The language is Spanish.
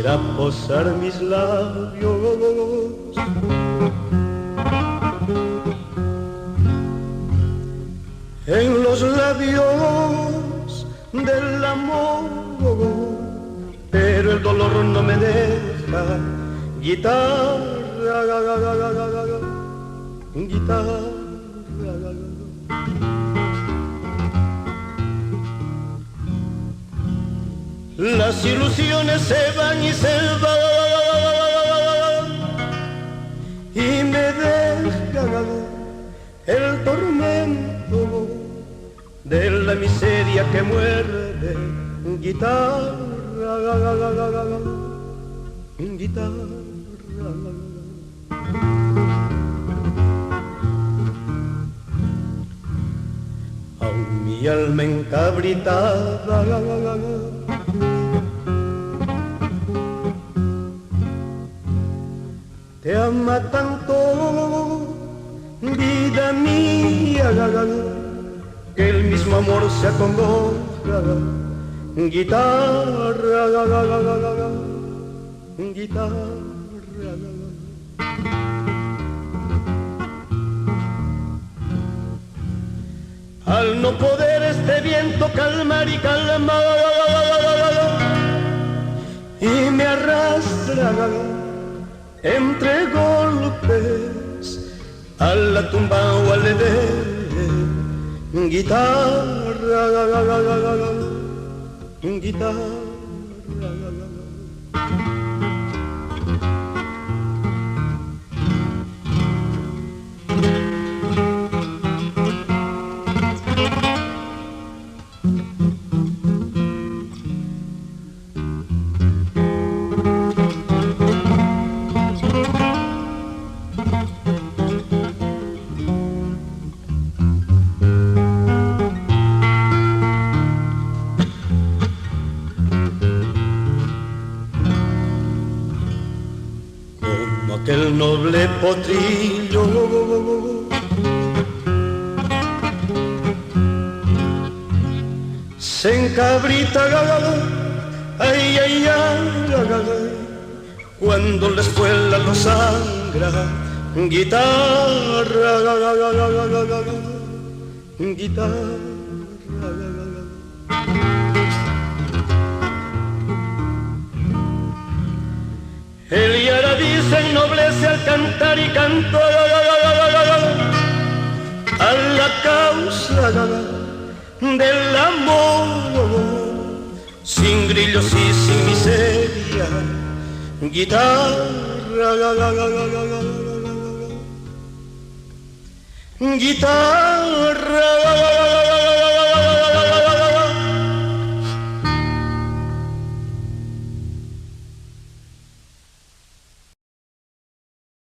quisiera posar mis labios en los labios del amor, pero el dolor no me deja. Guitarra, guitarra. Las ilusiones se van y se van y me deja el tormento de la miseria que muerde. Guitarra, guitarra. Aún mi alma encabritada te ama tanto, vida mía, que el mismo amor se acongoja. Guitarra, guitarra. Al no poder este viento calmar y calmar, y me arrastra entre golpes a la tumba o al edén. Guitarra, guitarra. Aquel noble potrillo se encabrita, ay, ay, ay, cuando la espuela lo sangra. Guitarra, guitarra. El yara dice ennoblece al cantar y canto a la causa del amor, sin grillos y sin miseria. Guitarra, guitarra.